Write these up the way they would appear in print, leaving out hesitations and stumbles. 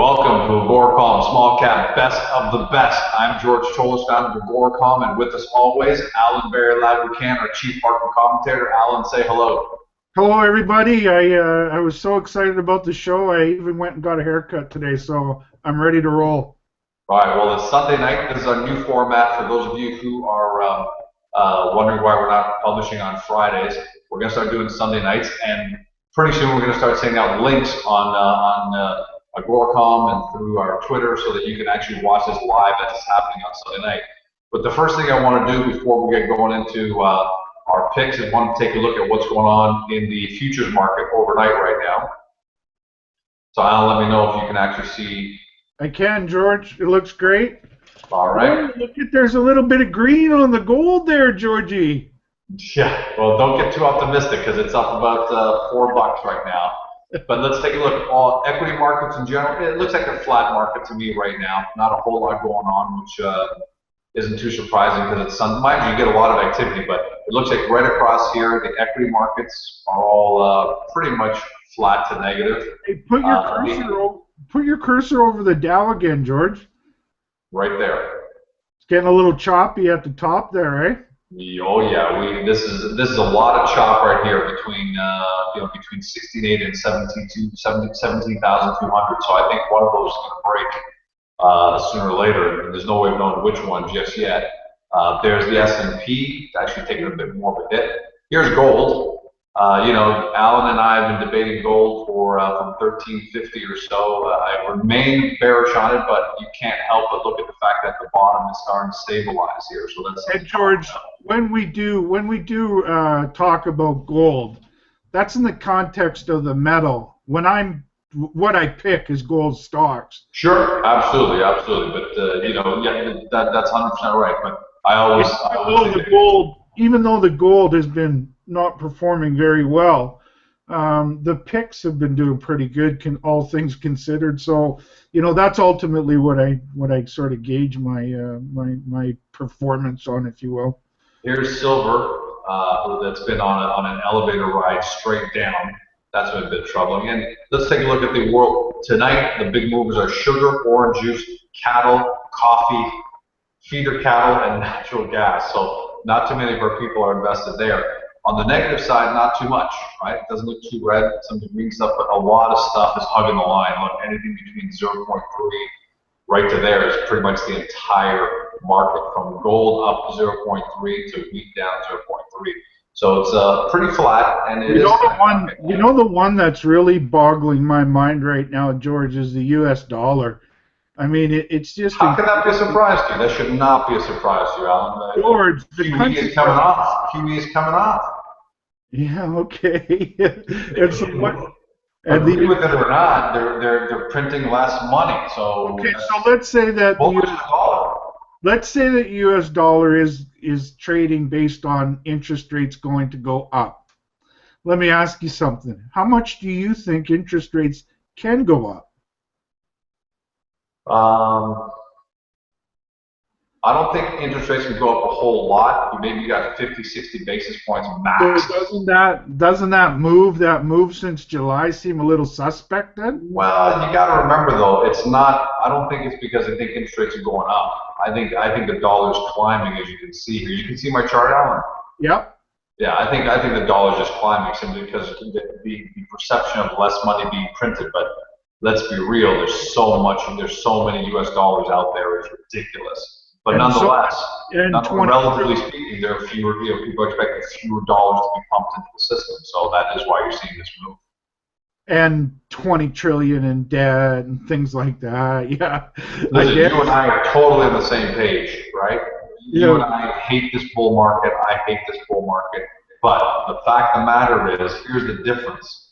Welcome to AGORACOM Small Cap Best of the Best. I'm George Tsiolis, founder of AGORACOM, and with us always, Allan Laboucan, our Chief Market Commentator. Allan, say hello. Hello, everybody. I was so excited about the show. I even went and got a haircut today, so I'm ready to roll. All right. Well, it's Sunday night. This is our new format for those of you who are wondering why we're not publishing on Fridays. We're going to start doing Sunday nights, and pretty soon we're going to start sending out links on AGORACOM and through our Twitter so that you can actually watch this live as it's happening on Sunday night. But the first thing I want to do before we get going into our picks is want to take a look at what's going on in the futures market overnight right now. So Alan, let me know if you can actually see. I can, George. It looks great. All right. Oh, look at, there's a little bit of green on the gold there, Georgie. Yeah. Well, don't get too optimistic because it's up about $4 right now. But let's take a look at all equity markets in general. It looks like a flat market to me right now. Not a whole lot going on, which isn't too surprising because it's Sunday. Mind you, you get a lot of activity, but it looks like right across here, the equity markets are all pretty much flat to negative. Hey, put your cursor over the Dow again, George. Right there. It's getting a little choppy at the top there, eh? Oh yeah, this is a lot of chop right here between between 16.8 and 17,200. So I think one of those is going to break sooner or later. There's no way of knowing which one just yet. There's the S&P actually taking a bit more of a hit. Here's gold. Allan and I have been debating gold for from 1350 or so. I remain bearish on it, but you can't help but look at the fact that the bottom is starting to stabilize here. So that's. Hey George, when we do talk about gold, that's in the context of the metal. What I pick is gold stocks. Sure, absolutely. But that's 100% right. But I always even though the gold has been not performing very well, the picks have been doing pretty good, all things considered. So, that's ultimately what I sort of gauge my performance on, if you will. Here's silver that's been on an elevator ride straight down. That's been a bit troubling. And let's take a look at the world tonight. The big movers are sugar, orange juice, cattle, coffee, feeder cattle, and natural gas. So not too many of our people are invested there. On the negative side, not too much, right? It doesn't look too red, some green stuff, but a lot of stuff is hugging the line. Look, anything between 0.3 right to there is pretty much the entire market, from gold up 0.3 to wheat down 0.3. So it's pretty flat, and the one that's really boggling my mind right now, George, is the U.S. dollar. I mean, it's just. How can that be a surprise to you? That should not be a surprise to you, Allan. George, the QE is coming off. QE is coming off. Yeah. Okay. And so what? Agree with it or not, they're printing less money. So. Okay. So let's say that the U.S. dollar is trading based on interest rates going to go up. Let me ask you something. How much do you think interest rates can go up? I don't think interest rates can go up a whole lot. Maybe you got 50, 60 basis points max. So doesn't that move since July seem a little suspect then? Well, you got to remember though, it's not. I don't think it's because I think interest rates are going up. I think the dollar's climbing, as you can see here. You can see my chart, Allan. Yep. Yeah, I think the dollar's just climbing simply because the perception of less money being printed, but. Let's be real. There's so many U.S. dollars out there. It's ridiculous. But nonetheless, relatively speaking, there are fewer. People expect fewer dollars to be pumped into the system. So that is why you're seeing this move. And 20 trillion in debt and things like that. Yeah. Listen, you and I are totally on the same page, right? You and I hate this bull market. I hate this bull market. But the fact of the matter is, here's the difference.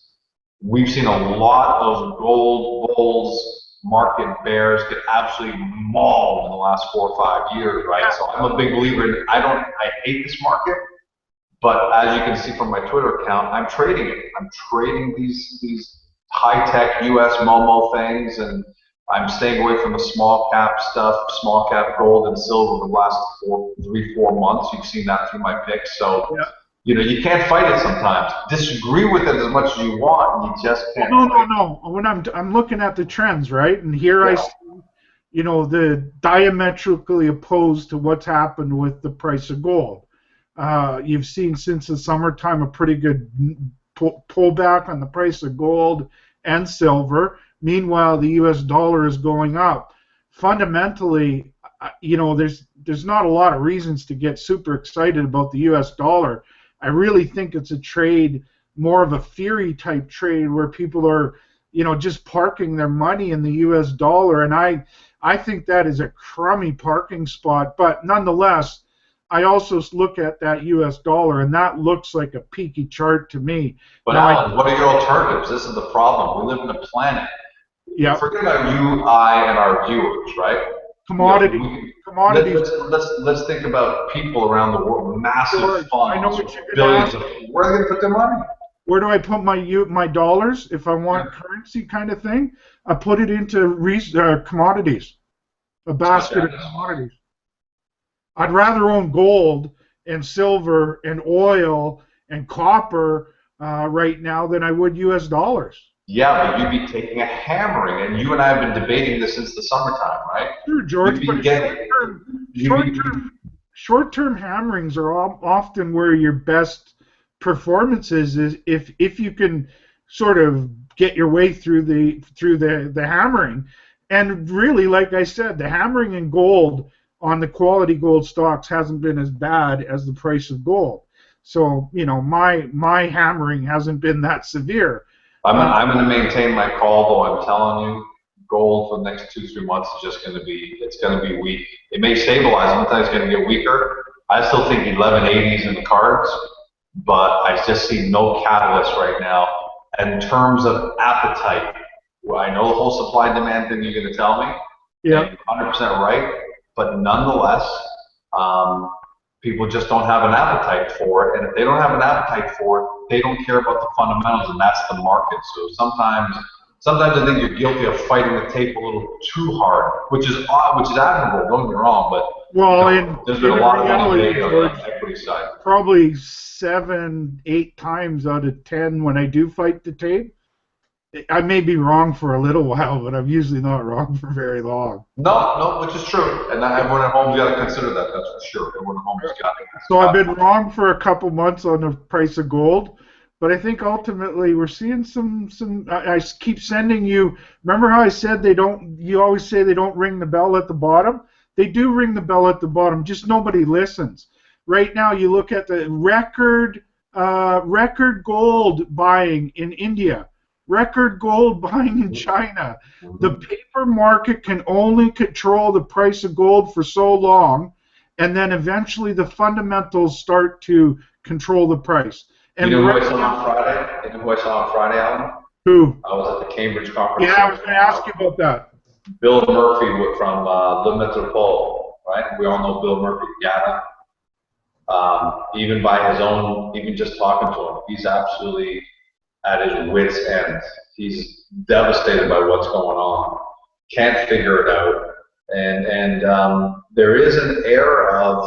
We've seen a lot of gold bulls, market bears get absolutely mauled in the last 4 or 5 years, right? So I'm a big believer in. I hate this market, but as you can see from my Twitter account, I'm trading it. I'm trading these high-tech U.S. Momo things, and I'm staying away from the small cap stuff, small cap gold and silver the last 3-4 months. You've seen that through my picks. So. Yeah. You can't fight it sometimes. Disagree with it as much as you want, and you just can't No, fight no, no. When I'm looking at the trends, right, and here it. I Yeah. see, the diametrically opposed to what's happened with the price of gold. You've seen since the summertime a pretty good pullback on the price of gold and silver. Meanwhile, the U.S. dollar is going up. Fundamentally, there's not a lot of reasons to get super excited about the U.S. dollar. I really think it's a trade, more of a theory type trade where people are, just parking their money in the U.S. dollar, and I think that is a crummy parking spot. But nonetheless, I also look at that U.S. dollar, and that looks like a peaky chart to me. But Now, Alan, what are your alternatives? This is the problem. We live in a planet. yeah, Forget about you, I, and our viewers, right? commodities. Let's think about people around the world, massive George, I know funds, what you're billions gonna of. ask. Where are they going to put their money? Where do I put my dollars if I want currency kind of thing? I put it into commodities, a basket of commodities. I'd rather own gold and silver and oil and copper right now than I would U.S. dollars. Yeah, but you'd be taking a hammering, and you and I have been debating this since the summertime, right? Sure, George, You'd be but getting, short-term hammerings are often where your best performance is if you can sort of get your way through the hammering. And really, like I said, the hammering in gold on the quality gold stocks hasn't been as bad as the price of gold. So, my hammering hasn't been that severe. I'm going to maintain my call, though. I'm telling you, gold for the next 2-3 months is just going to be weak. It may stabilize. Sometimes it's going to get weaker. I still think 1180s in the cards, but I just see no catalyst right now. In terms of appetite, well, I know the whole supply and demand thing you're going to tell me. Yeah. And you're 100% right, but nonetheless, people just don't have an appetite for it. And if they don't have an appetite for it, they don't care about the fundamentals, and that's the market. So sometimes I think you're guilty of fighting the tape a little too hard, which is admirable. Don't get me wrong, but there's been a lot of money made on the equity side. Probably 7-8 times out of 10 when I do fight the tape. I may be wrong for a little while, but I'm usually not wrong for very long. No, which is true. And everyone at home's got to consider that, that's for sure. Everyone at home's got to. So I've been wrong for a couple months on the price of gold, but I think ultimately we're seeing some. I keep sending you. Remember how I said you always say they don't ring the bell at the bottom? They do ring the bell at the bottom, just nobody listens. Right now, you look at the record gold buying in India. Record gold buying in China. The paper market can only control the price of gold for so long, and then eventually the fundamentals start to control the price. And you know who I saw on Friday? You know who I saw on Friday, Allan? Who? I was at the Cambridge conference. Yeah, I was going to ask you about that. Bill Murphy from Le Metropole, right? We all know Bill Murphy, Gata. Even by his own, even just talking to him, he's absolutely at his wit's end. He's devastated by what's going on. Can't figure it out. And there is an air of,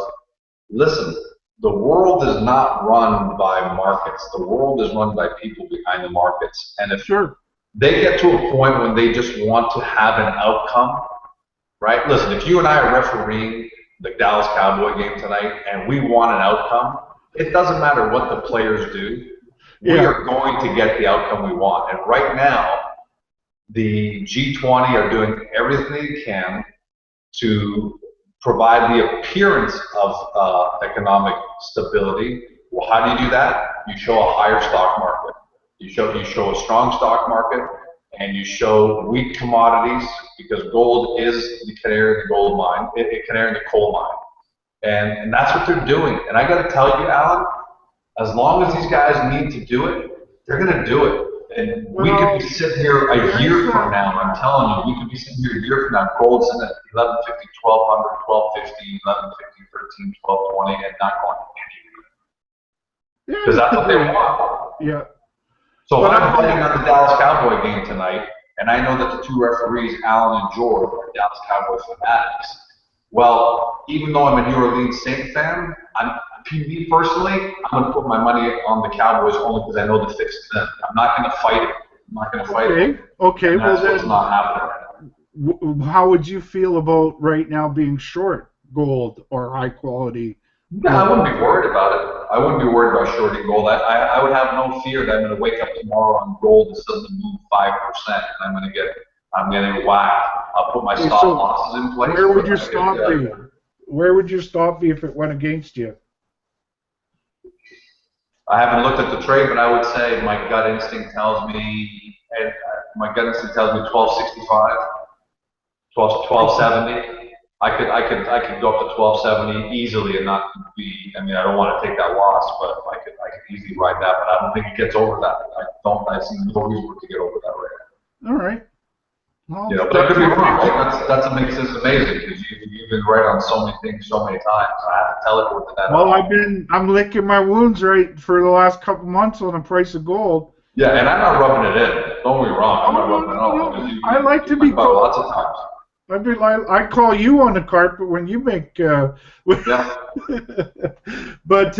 listen, the world is not run by markets. The world is run by people behind the markets. And if they get to a point when they just want to have an outcome, right? Listen, if you and I are refereeing the Dallas Cowboy game tonight and we want an outcome, it doesn't matter what the players do. We are going to get the outcome we want. And right now, the G20 are doing everything they can to provide the appearance of economic stability. Well, how do you do that? You show a higher stock market. You show a strong stock market, and you show weak commodities, because gold is the canary in the gold mine, canary in the coal mine. And that's what they're doing. And I got to tell you, Allan, as long as these guys need to do it, they're going to do it. And we could be sitting here a year from now, I'm telling you, we could be sitting here a year from now, gold's in at 1150, 1200, 1250, 1150, 13, 1220, and not going anywhere. Because that's what they want. Yeah. So if I'm betting on the Dallas Cowboy game tonight, and I know that the two referees, Allan and George, are Dallas Cowboy fanatics, well, even though I'm a New Orleans Saints fan, me personally, I'm going to put my money on the Cowboys only because I know the fix is in. I'm not going to fight it. I'm not going to fight it. Okay. And that's what's not happening. How would you feel about right now being short gold or high quality? Yeah, I wouldn't be worried about it. I wouldn't be worried about shorting gold. I would have no fear that I'm going to wake up tomorrow and gold is suddenly move 5% and I'm getting whacked. I'll put my stop losses in place. Where would your stop be? Where would your stop be if it went against you? I haven't looked at the trade, but I would say my gut instinct tells me, and my gut instinct tells me 1265, 1270. I could go up to 1270 easily and not be. I mean, I don't want to take that loss, but I could easily ride that. But I don't think it gets over that. I see no reason to get over that right now. All right. Well, you know, but I could be wrong. Right? That's what makes this amazing because you've been right on so many things so many times. I have to teleport to that. Well, I'm licking my wounds right for the last couple months on the price of gold. Yeah, and I'm not rubbing it in. Don't get me wrong. I'm not rubbing it on. I like to be lots of times. I call you on the carpet when you make. Yeah. But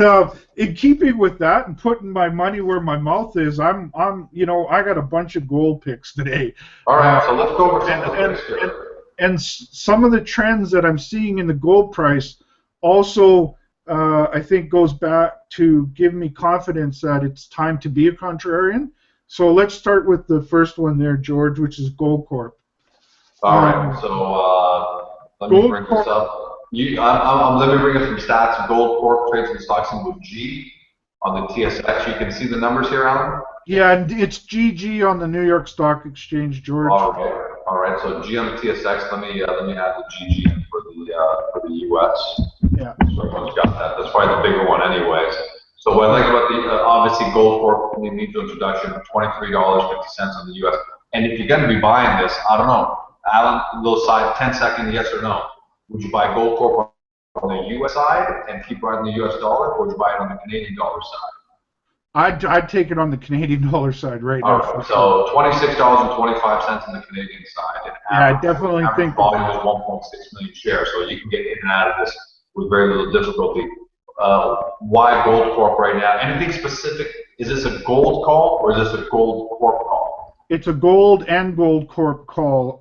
in keeping with that and putting my money where my mouth is, I got a bunch of gold picks today. All right, so let's go over some of the and some of the trends that I'm seeing in the gold price also, I think, goes back to give me confidence that it's time to be a contrarian. So let's start with the first one there, George, which is Gold Corp. All right, so let me bring this up. Let me bring up some stats. Gold Corp trades in stock symbol G on the TSX. You can see the numbers here, Allan? Yeah, it's GG on the New York Stock Exchange, George. All right. So G on the TSX. Let me add the GG in for the US. Yeah. So everyone's got that. That's probably the bigger one, anyways. So what I like about the obviously Gold Corp needs introduction, $23.50 on the US. And if you're going to be buying this, I don't know. Allan, a little side, 10-second yes or no. Would you buy Gold Corp on the U.S. side and keep riding the U.S. dollar, or would you buy it on the Canadian dollar side? I'd take it on the Canadian dollar side right now. All right, so $26.25 on the Canadian side. And I definitely think volume is 1.6 million shares, so you can get in and out of this with very little difficulty. Why Gold Corp right now? Anything specific? Is this a gold call or is this a Gold Corp call? It's a gold and Gold Corp call.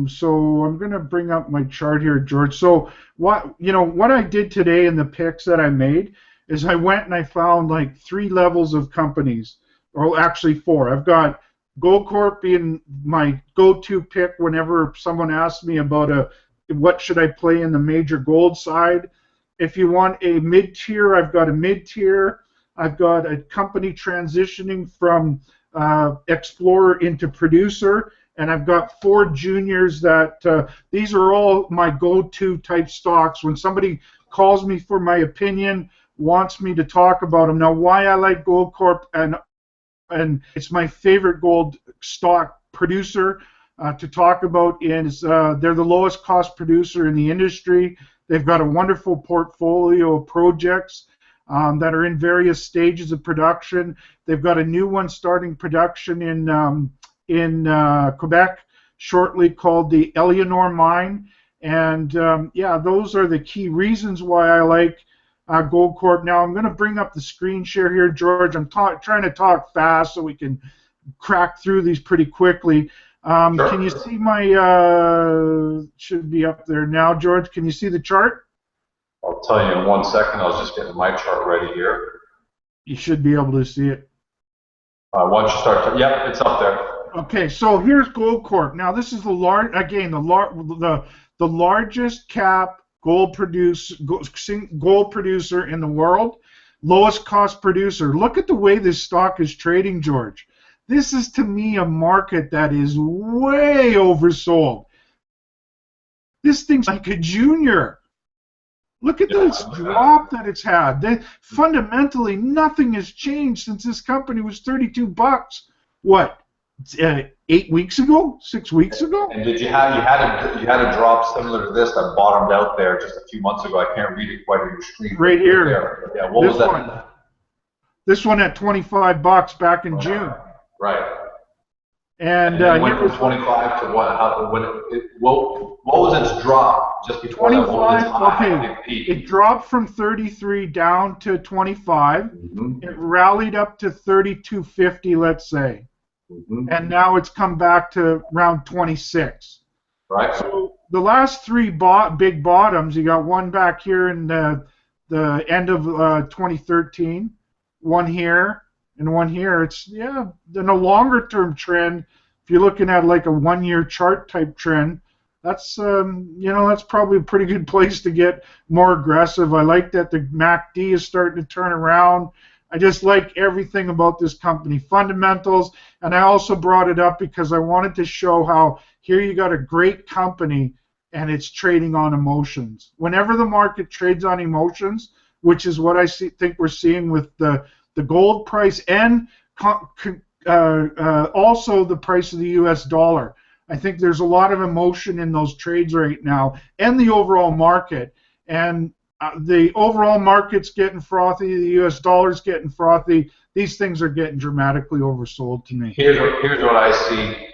So I'm going to bring up my chart here, George. So what I did today in the picks that I made is I went and I found like 3 levels of companies, or actually 4. I've got Gold Corp being my go-to pick whenever someone asks me about what should I play in the major gold side. If you want a mid-tier, I've got a mid-tier. I've got a company transitioning from explorer into producer, and I've got 4 juniors that these are all my go-to type stocks. When somebody calls me for my opinion, wants me to talk about them. Now, why I like Gold Corp and it's my favorite gold stock producer to talk about is they're the lowest cost producer in the industry. They've got a wonderful portfolio of projects that are in various stages of production. They've got a new one starting production in Quebec shortly called the Eleanor Mine. And yeah, those are the key reasons why I like Gold Corp. Now I'm going to bring up the screen share here, George. I'm trying to talk fast so we can crack through these pretty quickly. Sure. Can you see my, should be up there now, George? Can you see the chart? I'll tell you in 1 second. I was just getting my chart ready here. You should be able to see it. Why don't you start? Yeah, it's up there. Okay, so here's Gold Corp. Now this is the largest cap gold producer in the world, lowest cost producer. Look at the way this stock is trading, George. This is, to me, a market that is way oversold. This thing's like a junior. Look at this drop that it's had. Fundamentally, nothing has changed since this company was $32. What? 8 weeks ago? 6 weeks ago? And did you had a drop similar to this that bottomed out there just a few months ago? I can't read it quite on your screen. Right here. Yeah. What was that? This one at $25 back in June. Right. And it went from 25 to what? What was its drop just before that, what was its 25. high? Okay, Big peak. it dropped from 33 down to 25. Mm-hmm. It rallied up to 32.50, let's say, Mm-hmm. and now it's come back to around 26. Right. So the last three big bottoms, you got one back here in the end of 2013, one here, and one here. It's in a longer term trend. If you're looking at like a 1-year chart type trend, that's that's probably a pretty good place to get more aggressive. I like that the MACD is starting to turn around. I just like everything about this company, fundamentals, and I also brought it up because I wanted to show how here you got a great company and it's trading on emotions. Whenever the market trades on emotions, which is what I think we're seeing with the gold price and also the price of the U.S. dollar. I think there's a lot of emotion in those trades right now, and the overall market. And the overall market's getting frothy, the U.S. dollar's getting frothy. These things are getting dramatically oversold to me. Here's what I see.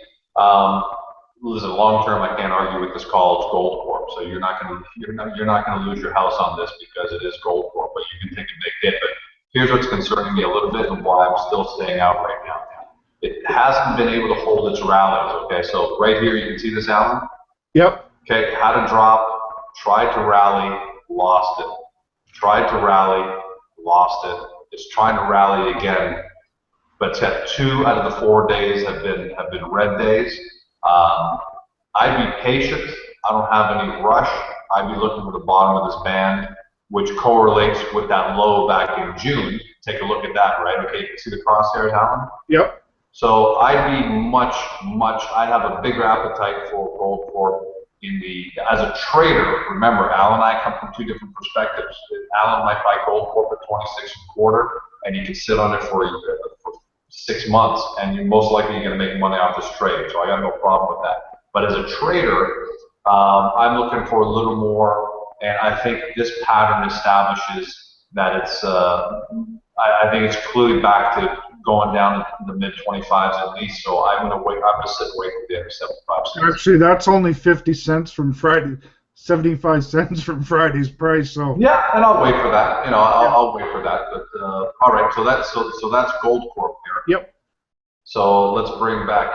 Listen, long term, I can't argue with this call. It's Gold Corp, so you're not going to lose your house on this because it is Gold Corp, but you can take a big hit. But here's what's concerning me a little bit and why I'm still staying out right now. It hasn't been able to hold its rallies. Okay, so right here you can see this, Allan. Yep. Okay, had a drop, tried to rally, lost it. Tried to rally, lost it. It's trying to rally again, but 2 out of the 4 days have been red days. I'd be patient. I don't have any rush. I'd be looking for the bottom of this band, which correlates with that low back in June. Take a look at that, right? Okay, you can see the crosshairs, Allan? Yep. So I'd be I'd have a bigger appetite for Gold Corp as a trader. Remember, Allan and I come from 2 different perspectives. Allan might buy Gold Corp at 26.25, and you can sit on it for 6 months, and you're most likely going to make money off this trade. So I got no problem with that. But as a trader, I'm looking for a little more, and I think this pattern establishes that it's. I think it's clearly back to going down in the mid 25s at least. So I'm going to wait. I'm going to sit and wait for the other 75 cents. Actually, that's only 50 cents from Friday, 75 cents from Friday's price. So yeah, and I'll wait for that. I'll wait for that. But all right, so that's Gold Corp here. Yep. So let's bring back.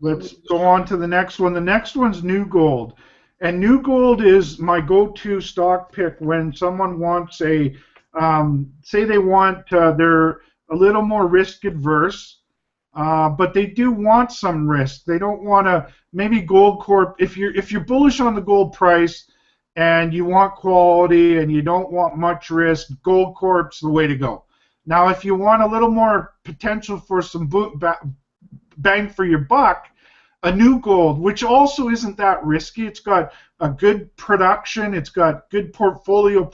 Let's go on to the next one. The next one's New Gold, and New Gold is my go-to stock pick when someone wants a say they want they're a little more risk adverse, but they do want some risk. They don't want to maybe Gold Corp. If you're bullish on the gold price and you want quality and you don't want much risk, Gold Corp's the way to go. Now, if you want a little more potential for some bang for your buck, a New Gold, which also isn't that risky. It's got a good production. It's got good portfolio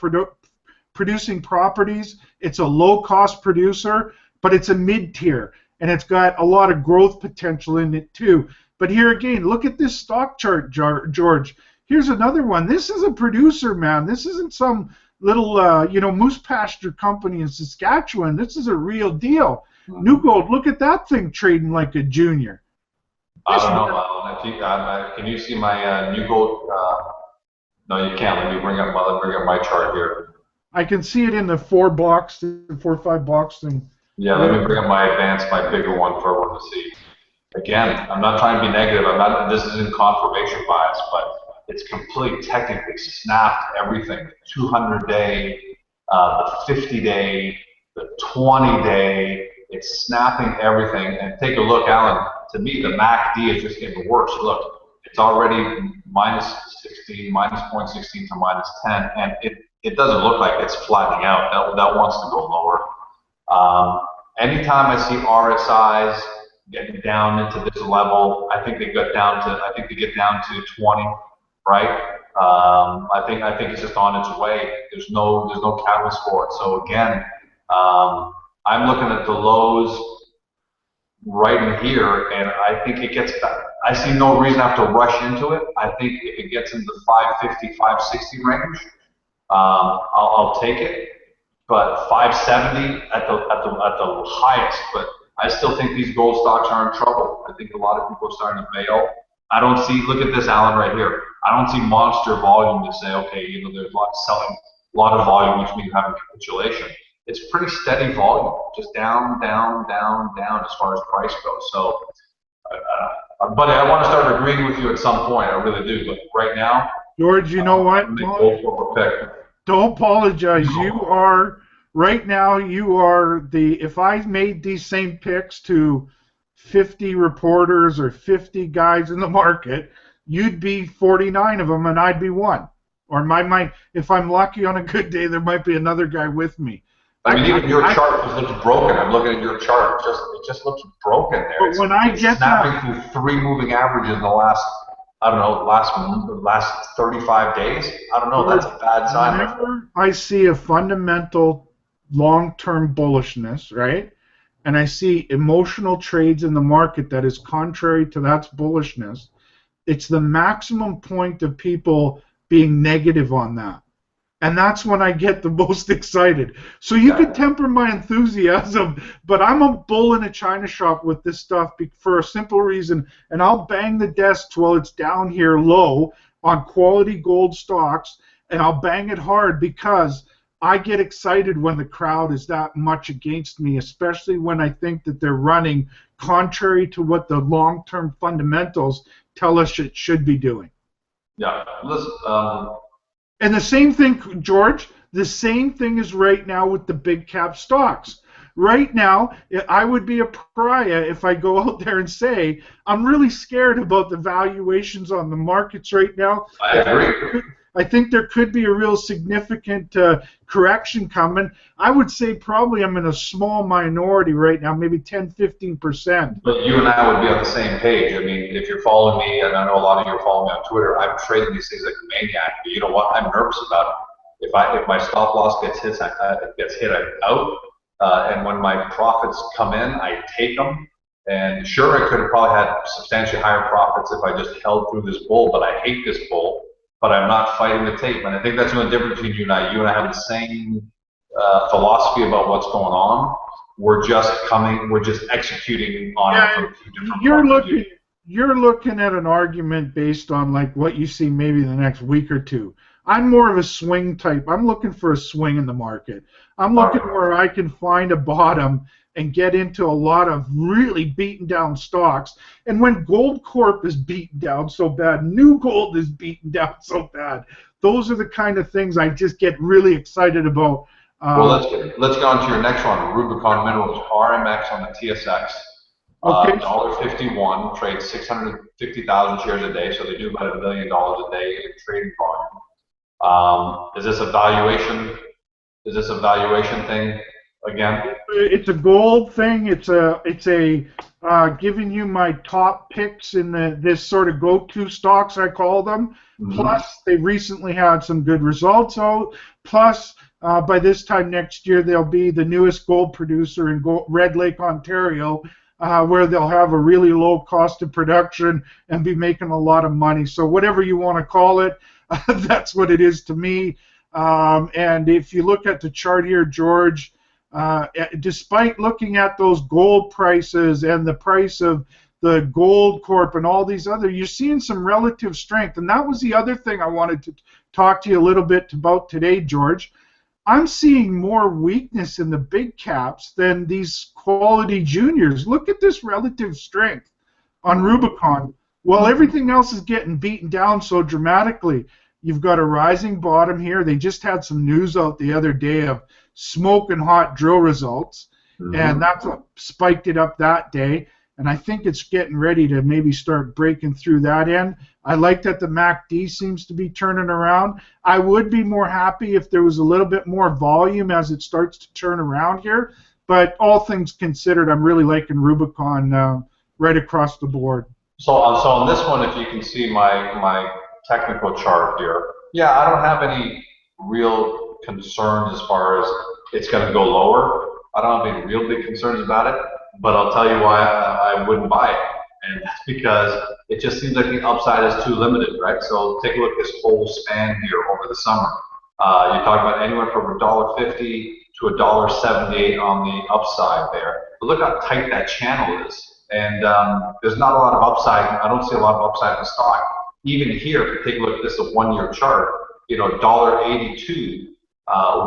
producing properties. It's a low-cost producer, but it's a mid-tier, and it's got a lot of growth potential in it too. But here again, look at this stock chart, George. Here's another one. This is a producer, man. This isn't some little, moose pasture company in Saskatchewan. This is a real deal. New Gold, look at that thing trading like a junior. I don't know, Allan. Can you see my New Gold? No, you can't. Let me bring up my chart here. I can see it in the 4 or 5 box thing. Yeah, let me bring up my advanced, my bigger one for everyone to see. Again, I'm not trying to be negative. This isn't confirmation bias, but it's completely technically snapped everything. The 200-day, the 50-day, the 20-day. It's snapping everything. And take a look, Allan. To me, the MACD is just getting worse. Look, it's already minus 16, minus 0.16 to minus 10, and it doesn't look like it's flattening out. That wants to go lower. Anytime I see RSIs getting down into this level, I think they get down to 20, right? I think it's just on its way. There's no catalyst for it. So again, I'm looking at the lows right in here, and I think it gets better. I see no reason I have to rush into it. I think if it gets into the 550, 560 range, I'll take it. But 570 at the highest. But I still think these gold stocks are in trouble. I think a lot of people are starting to bail. I don't see. Look at this, Allan, right here. I don't see monster volume to say, okay, you know, there's a lot of selling, a lot of volume, which means having capitulation. It's pretty steady volume, just down, down, down, down as far as price goes. So, buddy, I want to start agreeing with you at some point. I really do. But right now, George, you know what? Don't apologize. You are right now. You are the. If I made these same picks to 50 reporters or 50 guys in the market, you'd be 49 of them, and I'd be one. Or if I'm lucky on a good day, there might be another guy with me. I mean, even your chart just looks broken. I'm looking at your chart. It just looks broken there. But when I get snapping through 3 moving averages in the last, I don't know, last 35 days. I don't know. That's a bad sign. Whenever I see a fundamental long-term bullishness, right, and I see emotional trades in the market that is contrary to that bullishness, it's the maximum point of people being negative on that. And that's when I get the most excited. So you can temper my enthusiasm, but I'm a bull in a china shop with this stuff for a simple reason. And I'll bang the desks while it's down here low on quality gold stocks, and I'll bang it hard because I get excited when the crowd is that much against me, especially when I think that they're running contrary to what the long-term fundamentals tell us it should be doing. Yeah. Listen, and the same thing, George, the same thing is right now with the big cap stocks. Right now, I would be a pariah if I go out there and say, I'm really scared about the valuations on the markets right now. I agree. I think there could be a real significant correction coming. I would say probably I'm in a small minority right now, maybe 10-15%. But you and I would be on the same page. I mean, if you're following me, and I know a lot of you are following me on Twitter, I'm trading these things like a maniac. But you know what? I'm nervous about it. If my stop loss gets hit, I'm out. And when my profits come in, I take them. And sure, I could have probably had substantially higher profits if I just held through this bull, but I hate this bull. But I'm not fighting the tape. And I think that's the only difference between you and I. You and I have the same philosophy about what's going on. We're just executing on it from 2 different points of view. You're looking at an argument based on like what you see maybe the next week or two. I'm more of a swing type. I'm looking for a swing in the market. I'm looking where I can find a bottom and get into a lot of really beaten down stocks. And when Gold Corp is beaten down so bad, New Gold is beaten down so bad, those are the kind of things I just get really excited about. Well, let's go on to your next one, Rubicon Minerals, RMX on the TSX. Okay. $1.51, trades 650,000 shares a day, so they do about $1 million a day in trading volume. Is this a valuation? Is this a valuation thing again? It's a gold thing. It's a giving you my top picks in this sort of go-to stocks, I call them. Mm-hmm. Plus, they recently had some good results out. Plus, by this time next year, they'll be the newest gold producer in Red Lake, Ontario, where they'll have a really low cost of production and be making a lot of money. So whatever you want to call it, that's what it is to me. And if you look at the chart here, George, despite looking at those gold prices and the price of the Gold Corp and all these other, you're seeing some relative strength. And that was the other thing I wanted to talk to you a little bit about today, George. I'm seeing more weakness in the big caps than these quality juniors. Look at this relative strength on Rubicon. While everything else is getting beaten down so dramatically, you've got a rising bottom here. They just had some news out the other day of smoking hot drill results, and that's what spiked it up that day. And I think it's getting ready to maybe start breaking through that end. I like that the MACD seems to be turning around. I would be more happy if there was a little bit more volume as it starts to turn around here. But all things considered, I'm really liking Rubicon right across the board. So on this one, if you can see my technical chart here, yeah, I don't have any real concerns as far as it's going to go lower. I don't have any real big concerns about it. But I'll tell you why I wouldn't buy it, and that's because it just seems like the upside is too limited, right? So take a look at this whole span here over the summer. You're talking about anywhere from $1.50 to $1.78 on the upside there. But look how tight that channel is, and there's not a lot of upside. I don't see a lot of upside in the stock. even here, if you take a look at this, a 1-year chart, you know, $1.82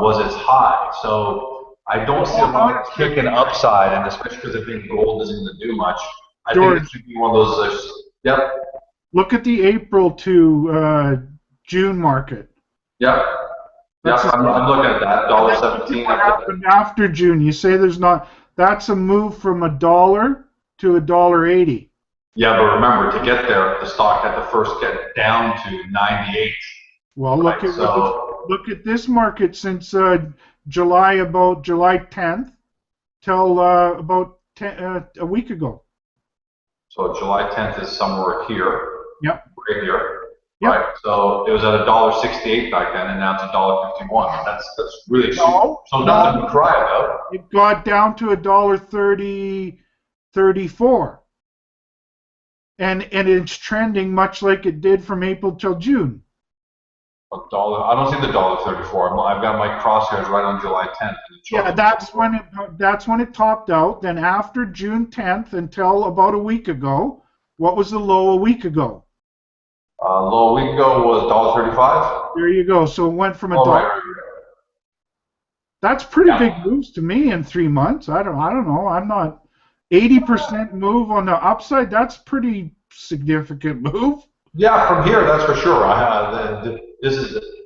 was its high. So I don't see a lot of kick and upside, and especially because I think gold isn't going to do much. I think it's going to be one of those. Yep. Look at the April to June market. Yep. Yeah, I'm looking at that. $1.17. What happened after June? You say there's not. That's a move from $1 to $1.80. Yeah, but remember, to get there, the stock had to first get down to 98. Well, look at this market since July 10th till about a week ago. So July 10th is somewhere here. Yep. Right here. Yep. Right. So it was at $1.68 back then, and now it's $1.51. That's really cheap. So nothing to cry about. It got down to $1.34. And it's trending much like it did from April till June. I don't see the $1.34. I've got my crosshairs right on July 10th. Yeah, that's when it topped out. Then after June 10th until about a week ago, what was the low a week ago? Low a week ago was $1.35. There you go. So it went from $1. Right. That's pretty big moves to me in 3 months. I don't know. I'm not 80% move on the upside. That's pretty significant move. Yeah, from here, that's for sure.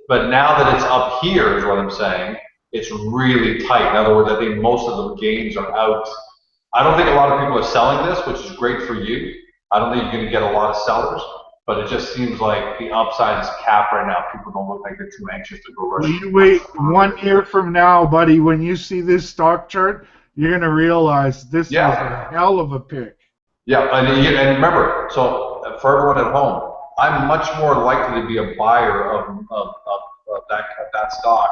But now that it's up here, is what I'm saying. It's really tight. In other words, I think most of the gains are out. I don't think a lot of people are selling this, which is great for you. I don't think you're going to get a lot of sellers, but it just seems like the upside is capped right now. People don't look like they're too anxious to go rush. You wait 1 year from now, buddy, when you see this stock chart, you're going to realize this is a hell of a pick. Yeah, and remember, so for everyone at home, I'm much more likely to be a buyer of that stock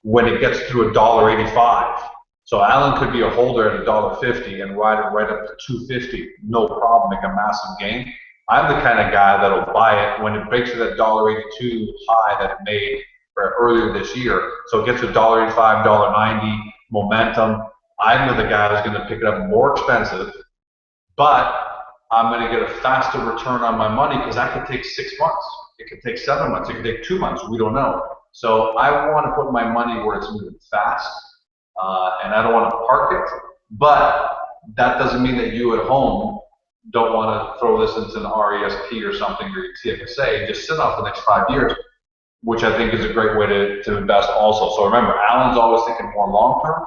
when it gets to $1.85. So Allan could be a holder at $1.50 and ride it right up to $2.50, no problem, make a massive gain. I'm the kind of guy that'll buy it when it breaks to that $1.82 high that it made earlier this year. So it gets to $1.85, $1.90 momentum. I'm the guy who's going to pick it up more expensive, but I'm going to get a faster return on my money because that could take 6 months. It could take 7 months. It could take 2 months. We don't know. So I want to put my money where it's moving fast, and I don't want to park it. But that doesn't mean that you at home don't want to throw this into an RESP or something or your TFSA and just sit on for the next 5 years, which I think is a great way to invest also. So remember, Allan's always thinking more long term,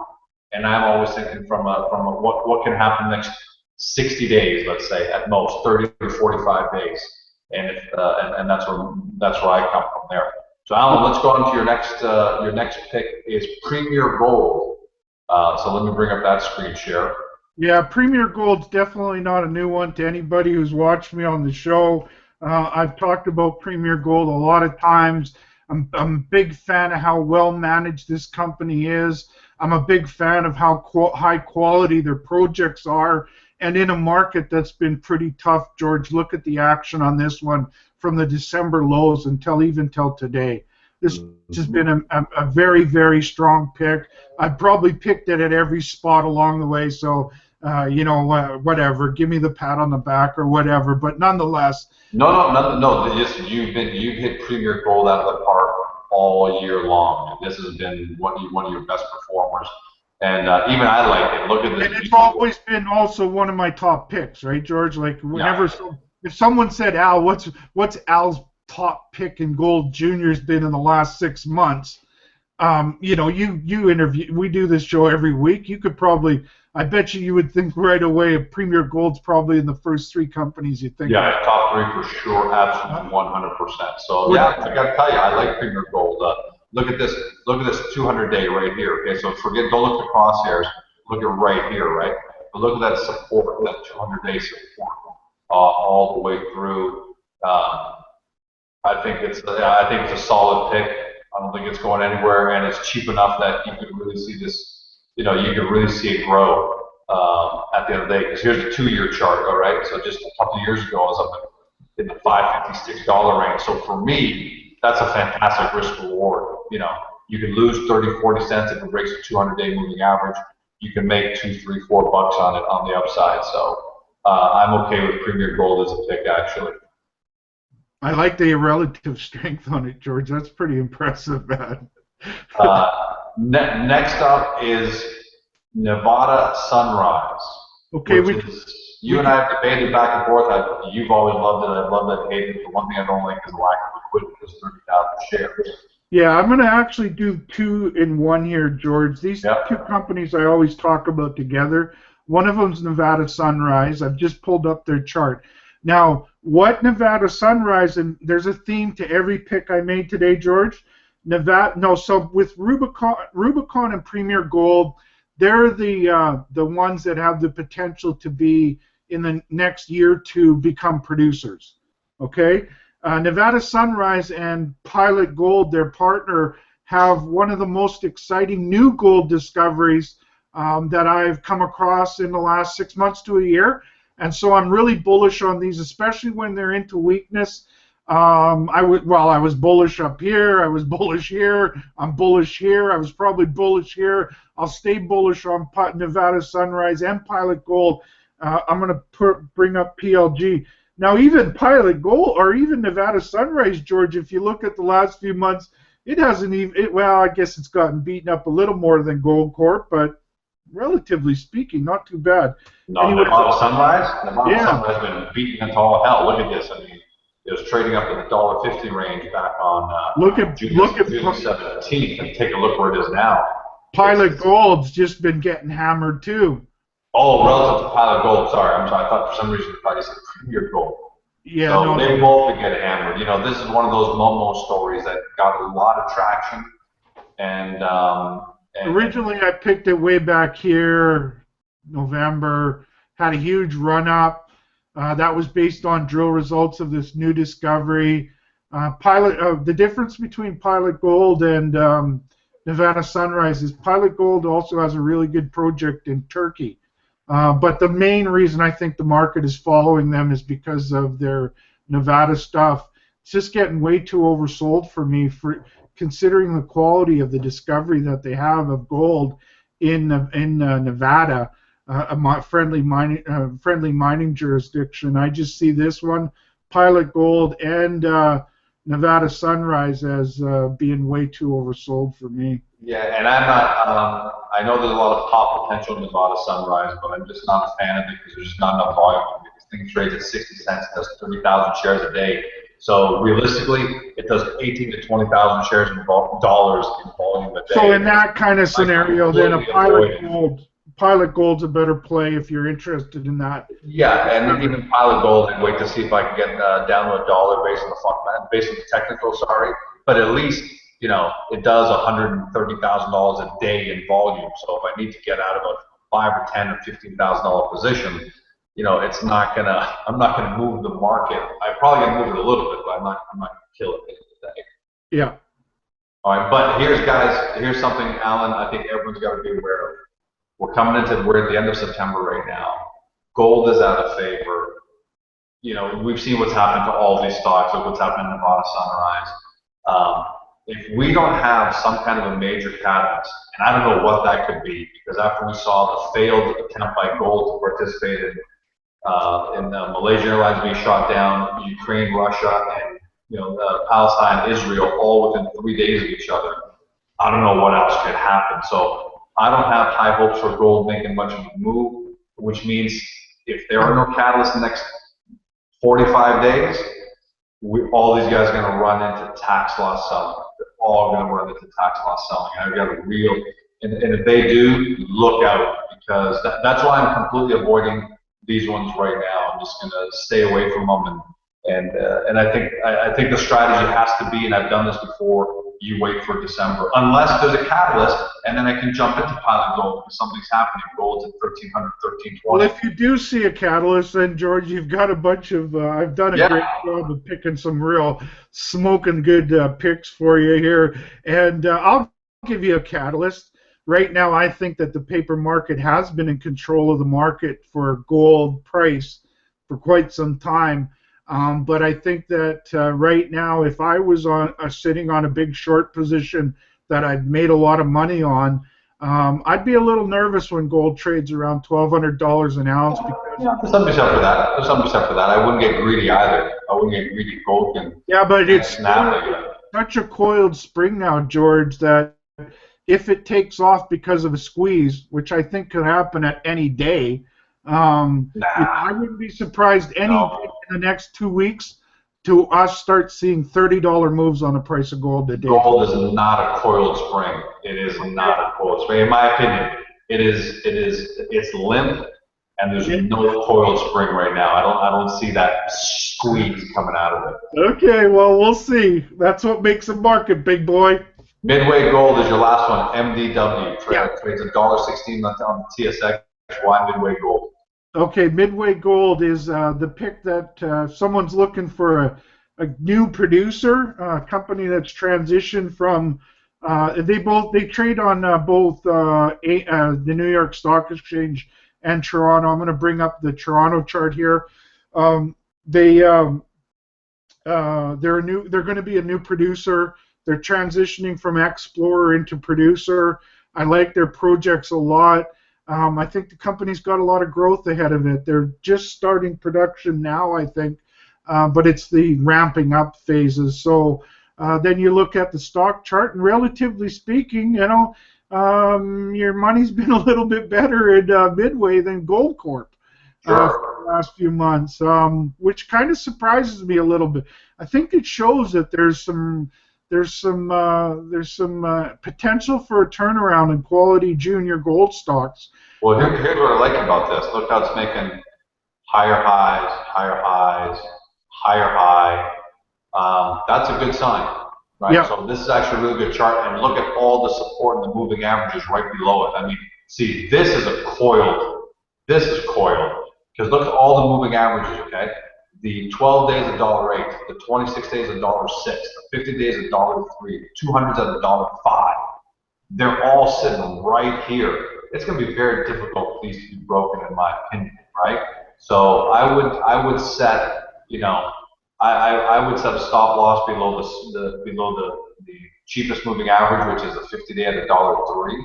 and I'm always thinking from what can happen next 60 days, let's say, at most 30 to 45 days, and that's where I come from there. So Allan, let's go on to your next pick is Premier Gold. So let me bring up that screen share. Yeah, Premier Gold's definitely not a new one to anybody who's watched me on the show. I've talked about Premier Gold a lot of times. I'm a big fan of how well managed this company is. I'm a big fan of how high quality their projects are. And in a market that's been pretty tough, George, look at the action on this one from the December lows until today. This has been a very, very strong pick. I've probably picked it at every spot along the way, so whatever. Give me the pat on the back or whatever. But nonetheless. No. You've hit Premier Gold out of the park all year long. This has been one of your best performers. And even I like it. Look at this. And it's always been also one of my top picks, right, George? Like whenever if someone said, Al, what's Al's top pick in gold junior's been in the last 6 months? You interview. We do this show every week. You could probably, I bet you would think right away of Premier Gold's probably in the first 3 companies you think. Yeah, top 3 for sure, absolutely 100%. So I got to tell you, I like Premier Gold. Look at this 200-day right here. Okay, so don't look at the crosshairs. Look at right here, right? But look at that support, that 200-day support, all the way through. I think it's a solid pick. I don't think it's going anywhere, and it's cheap enough that you could really see this. You could really see it grow at the end of the day. Because here's the 2-year chart, all right? So just a couple of years ago, I was up in the $5.56 range. So for me, that's a fantastic risk reward. You can lose 30, 40 cents if it breaks the 200-day moving average. You can make $2, $3, $4 on it on the upside. So I'm okay with Premier Gold as a pick, actually. I like the relative strength on it, George. That's pretty impressive, man. Next up is Nevada Sunrise, Okay, which is, you we and I have debated back and forth. You've always loved it. I've loved it, hated it. The one thing I don't like is the lack of liquidity. There's 30,000 shares. Yeah, I'm going to actually do two in one here, George. These two companies I always talk about together. One of them's Nevada Sunrise. I've just pulled up their chart. Now, what Nevada Sunrise, and there's a theme to every pick I made today, George. So with Rubicon and Premier Gold, they're the ones that have the potential to be in the next year to become producers. Okay. Nevada Sunrise and Pilot Gold, their partner, have one of the most exciting new gold discoveries that I've come across in the last 6 months to a year. And so I'm really bullish on these, especially when they're into weakness. I was bullish up here. I was bullish here. I'm bullish here. I was probably bullish here. I'll stay bullish on Nevada Sunrise and Pilot Gold. I'm going to bring up PLG. Now, even Pilot Gold or even Nevada Sunrise, George, if you look at the last few months, it hasn't even, well, I guess it's gotten beaten up a little more than Gold Corp, but relatively speaking, not too bad. No, anyway, Nevada Sunrise has been beaten into all hell. Look at this. I mean, it was trading up in the $1.50 range back on June 17th, and take a look where it is now. Pilot Gold's just been getting hammered too. Oh, relative to Pilot Gold, sorry. I'm sorry. I thought for some reason you probably said Premier Gold. Yeah, so they both been getting hammered. You know, this is one of those Momo stories that got a lot of traction. And originally I picked it way back here, November, had a huge run-up. That was based on drill results of this new discovery. The difference between Pilot Gold and Nevada Sunrise is Pilot Gold also has a really good project in Turkey. But the main reason I think the market is following them is because of their Nevada stuff. It's just getting way too oversold for me, for considering the quality of the discovery that they have of gold in Nevada, a friendly mining jurisdiction. I just see this one, Pilot Gold and Nevada Sunrise, as being way too oversold for me. Yeah, and I'm not. I know there's a lot of pop potential in Nevada Sunrise, but I'm just not a fan of it because there's just not enough volume. This thing trades at 60 cents, does 30,000 shares a day. So realistically, it does 18 to 20,000 shares in dollars in volume a day. So in that kind of scenario, then a Pilot Gold's a better play if you're interested in that. Yeah, and even Pilot Gold, and wait to see if I can get down to $1 based on the technical. Sorry, but at least, you know, it does $130,000 a day in volume. So if I need to get out of a $5 or $10 or $15,000 position, you know, I'm not gonna move the market. I'm probably gonna move it a little bit, but I'm not gonna kill it today. Yeah. All right, but here's something, Allan, I think everyone's got to be aware of. We're at the end of September right now. Gold is out of favor. You know, we've seen what's happened to all these stocks. Look what's happened in Nevada Sunrise. If we don't have some kind of a major catalyst, and I don't know what that could be, because after we saw the failed attempt by gold to participate in Malaysian Airlines being shot down, Ukraine, Russia, and Palestine, Israel, all within 3 days of each other, I don't know what else could happen. So I don't have high hopes for gold making much of a move, which means if there are no catalysts in the next 45 days, all these guys are going to run into tax loss selling. They're all going to run into tax loss selling. I've got a real, and if they do, look out, because that's why I'm completely avoiding these ones right now. I'm just going to stay away from them, and I think the strategy has to be, and I've done this before, you wait for December, unless there's a catalyst, and then I can jump into Pilot Gold because something's happening. Gold's at 1,300, 1,320. Well, if you do see a catalyst, then George, you've got a bunch of. I've done a great job of picking some real smoking good picks for you here, and I'll give you a catalyst. Right now, I think that the paper market has been in control of the market for gold price for quite some time. But I think that right now, if I was sitting on a big short position that I've made a lot of money on, I'd be a little nervous when gold trades around $1,200 an ounce because Yeah, there's something said for that. There's something said for that. I wouldn't get greedy either. I wouldn't get greedy. Gold yeah, but can it's snap again. such a coiled spring now, George, that if it takes off because of a squeeze, which I think could happen at any day, I wouldn't be surprised any day in the next 2 weeks to us start seeing $30 moves on the price of gold today. Gold is not a coiled spring. It is not a coiled spring. In my opinion, it's limp, and there's no coiled spring right now. I don't see that squeeze coming out of it. Okay, well, we'll see. That's what makes a market, big boy. Midway Gold is your last one. MDW trades $1.16 on the TSX. Why Midway Gold? Okay, Midway Gold is the pick that someone's looking for a new producer, a company that's transitioned from. They trade on both the New York Stock Exchange and Toronto. I'm going to bring up the Toronto chart here. They're going to be a new producer. They're transitioning from explorer into producer. I like their projects a lot. I think the company's got a lot of growth ahead of it. They're just starting production now, I think, but it's the ramping up phases. So then you look at the stock chart, and relatively speaking, your money's been a little bit better in Midway than Goldcorp for the last few months, which kind of surprises me a little bit. I think it shows that there's some potential for a turnaround in quality junior gold stocks. Well, here's what I like about this. Look how it's making higher highs, higher highs, higher high. That's a good sign, right? Yeah. So this is actually a really good chart, and look at all the support and the moving averages right below it. I mean, see, this is coiled, because look at all the moving averages, okay? The 12 days $1.08, the 26 days $1.06, the 50 days $1.03, the 200s at $1.05. They're all sitting right here. It's going to be very difficult for these to be broken, in my opinion, right? So I would set, I would set a stop loss below the cheapest moving average, which is the 50-day at $1.03.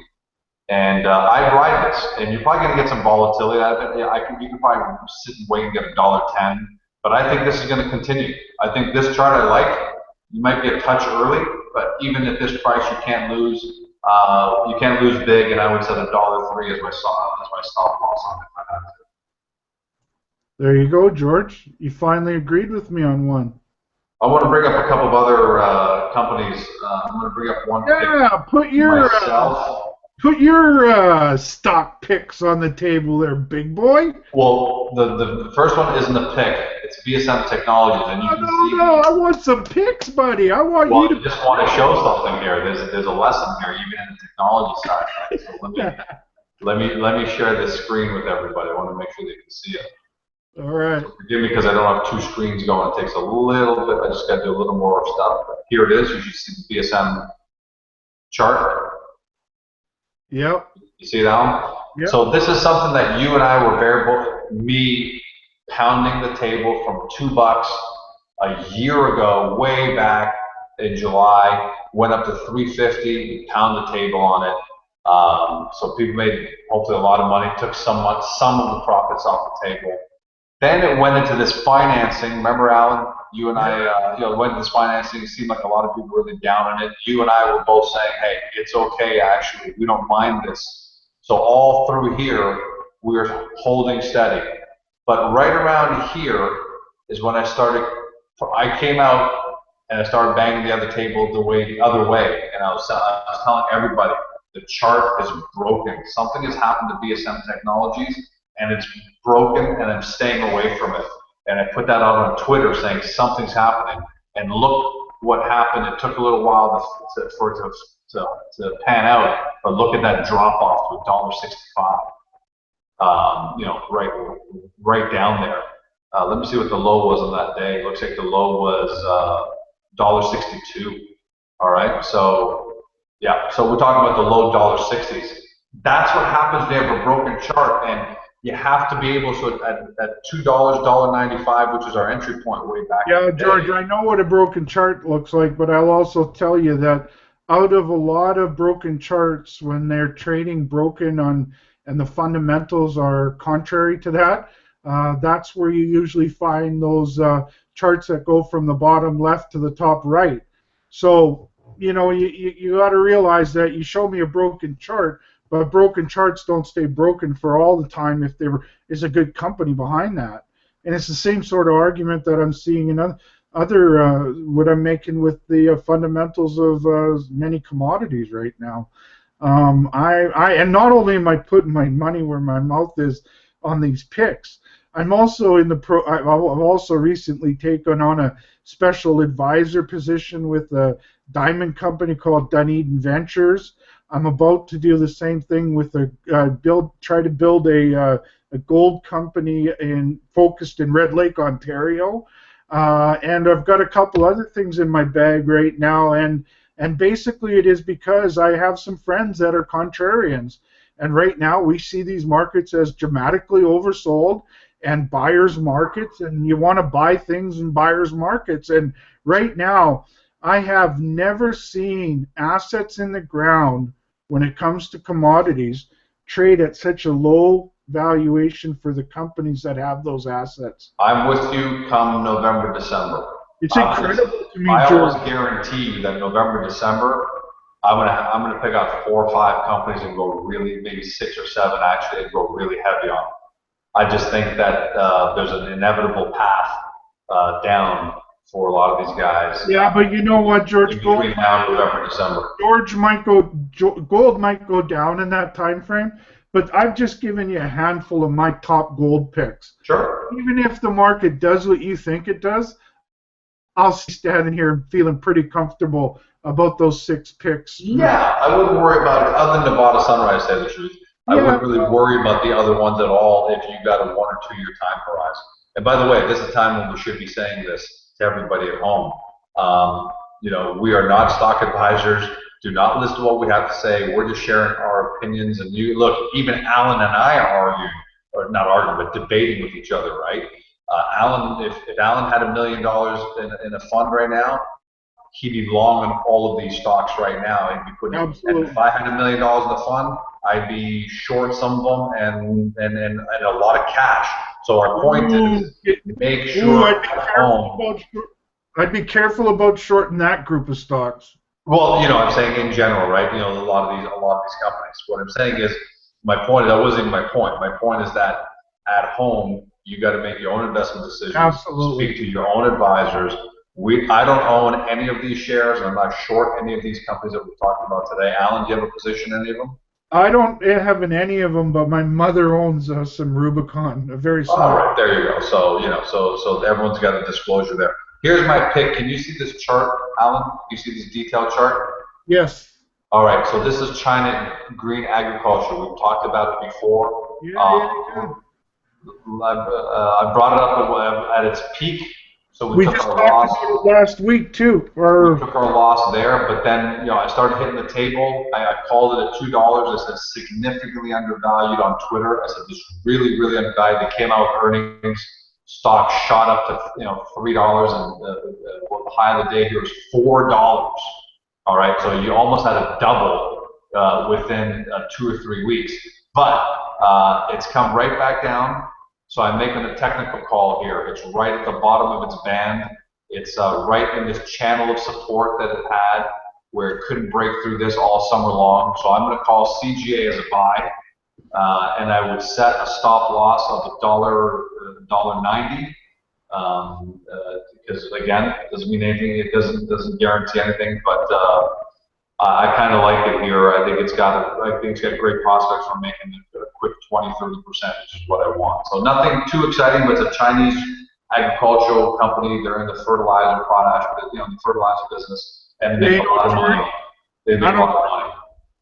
And I'd ride this, and you're probably going to get some volatility out of it. You can probably sit and wait and get $1.10. But I think this is going to continue. I think this chart I like. You might be a touch early, but even at this price, you can't lose. You can't lose big, and I would set $1.03 as my stop loss on it. There you go, George. You finally agreed with me on one. I want to bring up a couple of other companies. I'm going to bring up one. Yeah, put your stock picks on the table there, big boy. Well, the first one isn't a pick. It's VSM Technologies, and you can see. No, I want some picks, buddy. I want you to. I just want to show something here. There's a lesson here, even in the technology side. Right? So let me share this screen with everybody. I want to make sure they can see it. All right. So forgive me because I don't have two screens going. It takes a little bit. I just got to do a little more stuff. But here it is. You should see the VSM chart. Yep. You see that one? Yep. So this is something that you and I were me pounding the table from $2 a year ago, way back in July, went up to $3.50, pound the table on it. So people made hopefully a lot of money, took some of the profits off the table. Then it went into this financing. Remember, Allan, you and I, went into this financing. It seemed like a lot of people were really down on it. You and I were both saying, hey, it's okay, actually. We don't mind this. So all through here, we were holding steady. But right around here is when I came out and I started banging the other table the other way. And I was telling everybody, the chart is broken. Something has happened to VSM Technologies, and it's broken, and I'm staying away from it. And I put that out on Twitter saying something's happening. And look what happened. It took a little while for it to pan out, but look at that drop off to $1.65. Right down there. Let me see what the low was on that day. It looks like the low was $1.62. All right, so yeah, so we're talking about the low $1.60s. That's what happens when you have a broken chart, and you have to be able to at $2, $1.95, which is our entry point way back. Yeah, George, I know what a broken chart looks like, but I'll also tell you that out of a lot of broken charts when they're trading broken on and the fundamentals are contrary to that, that's where you usually find those charts that go from the bottom left to the top right. So, you got to realize that you show me a broken chart, but broken charts don't stay broken for all the time if there is a good company behind that. And it's the same sort of argument that I'm seeing in other what I'm making with the fundamentals of many commodities right now. And not only am I putting my money where my mouth is on these picks, I'm also I've also recently taken on a special advisor position with a diamond company called Dunedin Ventures. I'm about to do the same thing with try to build a gold company focused in Red Lake, Ontario. And I've got a couple other things in my bag right now, and basically it is because I have some friends that are contrarians. And right now we see these markets as dramatically oversold and buyers markets, and you want to buy things in buyers markets. And right now I have never seen assets in the ground when it comes to commodities trade at such a low valuation for the companies that have those assets. I'm with you come November, December. It's incredible to me, I George. almost guarantee that November, December, I'm gonna pick out 4 or 5 companies and go really, maybe 6 or 7 actually, and go really heavy on them. I just think that there's an inevitable path down for a lot of these guys. Yeah, but you know what, George? Between now and November, December. Gold might go down in that time frame, but I've just given you a handful of my top gold picks. Sure. Even if the market does what you think it does, I'll be standing here feeling pretty comfortable about those 6 picks. Yeah, I wouldn't worry about it. Other than Nevada Sunrise, to tell you the truth, I wouldn't really worry about the other ones at all if you got a 1 or 2 year time horizon. And by the way, this is a time when we should be saying this to everybody at home. We are not stock advisors. Do not listen to what we have to say. We're just sharing our opinions. And you look, even Allan and I are arguing, or not arguing, but debating with each other, right? Allan, if Allan had $1 million in a fund right now, he'd be long on all of these stocks right now. He'd be putting. And if I had $1 million in the fund, I'd be short some of them and a lot of cash. So our point is make sure I'd be careful about shorting that group of stocks. Well, I'm saying in general, right? A lot of these companies. What I'm saying is, my point. That wasn't even my point. My point is that at home, you got to make your own investment decisions. Absolutely. Speak to your own advisors. I don't own any of these shares, and I'm not short any of these companies that we're talking about today. Allan, do you have a position in any of them? I don't have in any of them, but my mother owns some Rubicon, a very small. All right, there you go. So so everyone's got a disclosure there. Here's my pick. Can you see this chart, Allan? You see this detailed chart? Yes. All right. So this is China green agriculture. We've talked about it before. Yeah. I brought it up at its peak. So we took just our talked loss about it last week too. We took our loss there, but then I started hitting the table. I called it at $2. I said significantly undervalued on Twitter. I said this really, really undervalued. They came out with earnings. Stock shot up to $3, and the high of the day here was $4. All right, so you almost had a double within 2 or 3 weeks. But it's come right back down. So I'm making a technical call here. It's right at the bottom of its band. It's right in this channel of support that it had, where it couldn't break through this all summer long. So I'm going to call CGA as a buy, and I would set a stop loss of $1.90, because again, it doesn't mean anything. It doesn't guarantee anything, but I kind of like it here. I think it's got great prospects for making a quick 20-30%, which is what I want. So nothing too exciting, but it's a Chinese agricultural company. They're in the fertilizer, potash, the fertilizer business, and they make a lot of money. They make a lot of money.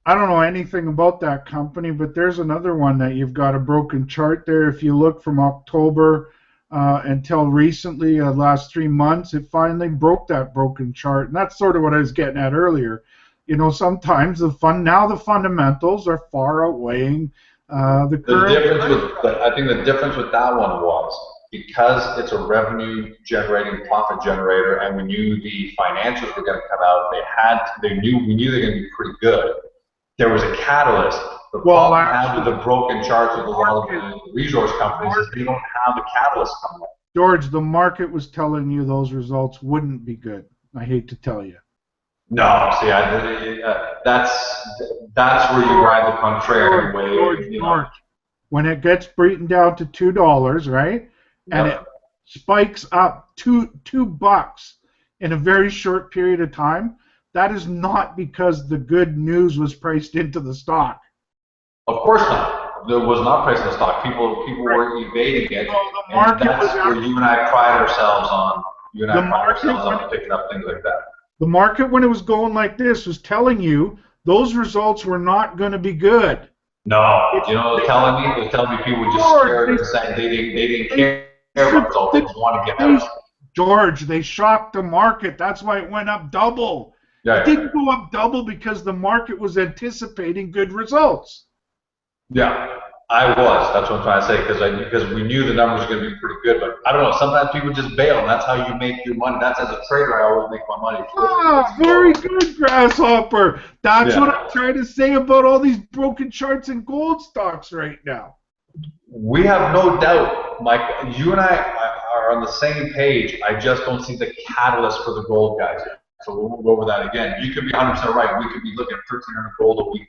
I don't know anything about that company, but there's another one that you've got a broken chart there. If you look from October until recently, last 3 months, it finally broke that broken chart, and that's sort of what I was getting at earlier. Sometimes the fundamentals are far outweighing the current. I think the difference with that one was because it's a revenue generating, profit generator, and we knew the financials were going to come out. We knew they were going to be pretty good. There was a catalyst. The problem I have with the broken charts with a lot of the resource companies is they don't have a catalyst coming up. George, the market was telling you those results wouldn't be good. I hate to tell you. No, see, that's where you ride the contrarian wave. George, when it gets beaten down to $2, right, and it spikes up $2 in a very short period of time, that is not because the good news was priced into the stock. Of course not. There was not priced in the stock. People were evading it. Well, the market and that's where you and I pride ourselves on. You and I pride ourselves on picking up things like that. The market, when it was going like this, was telling you those results were not going to be good. No, you know, it was telling me people were just scared and saying they didn't care about results. They just want to get out. George, they shocked the market. That's why it went up double. It didn't go up double because the market was anticipating good results. Yeah, I was. That's what I'm trying to say, because we knew the numbers were going to be pretty good. But I don't know. Sometimes people just bail, and that's how you make your money. That's as a trader, I always make my money. Ah, very good, Grasshopper. That's what I'm trying to say about all these broken charts and gold stocks right now. We have no doubt, Mike. You and I are on the same page. I just don't see the catalyst for the gold guys. So we won't go over that again. You could be 100% right. We could be looking at 1,300 gold a week,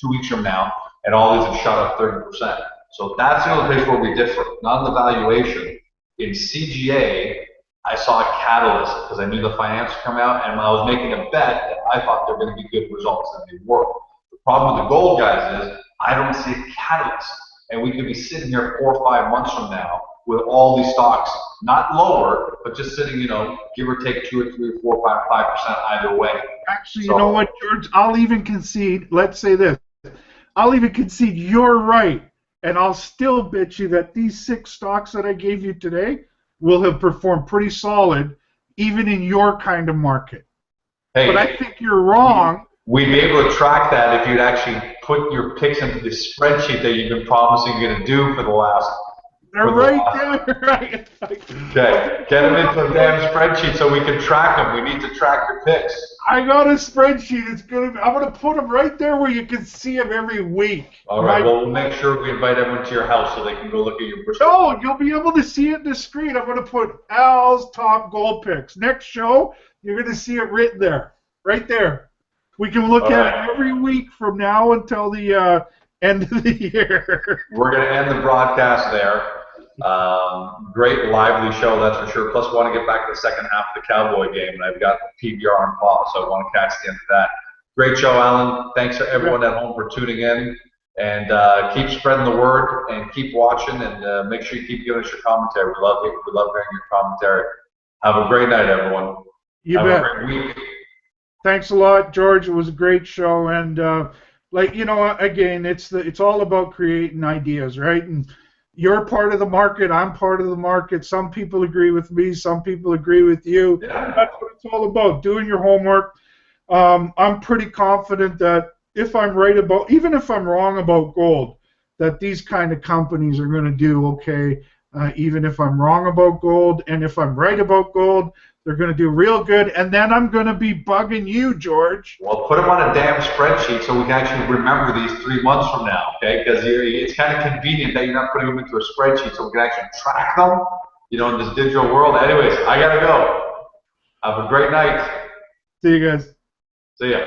2 weeks from now, and all these have shot up 30%. So that's the only place where we differ, not in the valuation. In CGA, I saw a catalyst because I knew the financials come out, and I was making a bet that I thought they were going to be good results, and they were. The problem with the gold guys is I don't see a catalyst, and we could be sitting here 4 or 5 months from now with all these stocks, not lower, but just sitting, give or take 2 or 3 or 4 or 5% either way. Actually, you know what, George? I'll even concede. Let's say this. I'll even concede you're right, and I'll still bet you that these 6 stocks that I gave you today will have performed pretty solid, even in your kind of market. Hey, but I think you're wrong. We'd be able to track that if you'd actually put your picks into the spreadsheet that you've been promising you're going to do for the last. They're right there, right? Okay, get them into the damn spreadsheet so we can track them. We need to track your picks. I got a spreadsheet. I'm gonna put them right there where you can see them every week. All right. Well, we'll make sure we invite everyone to your house so they can go look at your. No, you'll be able to see it in the screen. I'm gonna put Al's top gold picks. Next show, you're gonna see it written there, right there. We can look at it every week from now until the end of the year. We're gonna end the broadcast there. Great lively show, that's for sure. Plus, I want to get back to the second half of the Cowboy game, and I've got PBR on pause, so I want to catch the end of that. Great show, Allan. Thanks to everyone at home for tuning in, and keep spreading the word, and keep watching, and make sure you keep giving us your commentary. We love it. We love hearing your commentary. Have a great night, everyone. You Have bet. a great week. Thanks a lot, George. It was a great show, and again, it's all about creating ideas, right? And you're part of the market. I'm part of the market. Some people agree with me. Some people agree with you. Yeah. That's what it's all about, doing your homework. I'm pretty confident that even if I'm wrong about gold, that these kind of companies are going to do okay, even if I'm wrong about gold. And if I'm right about gold, they're going to do real good, and then I'm going to be bugging you, George. Well, put them on a damn spreadsheet so we can actually remember these 3 months from now, okay? Because it's kind of convenient that you're not putting them into a spreadsheet so we can actually track them, in this digital world. Anyways, I got to go. Have a great night. See you guys. See ya.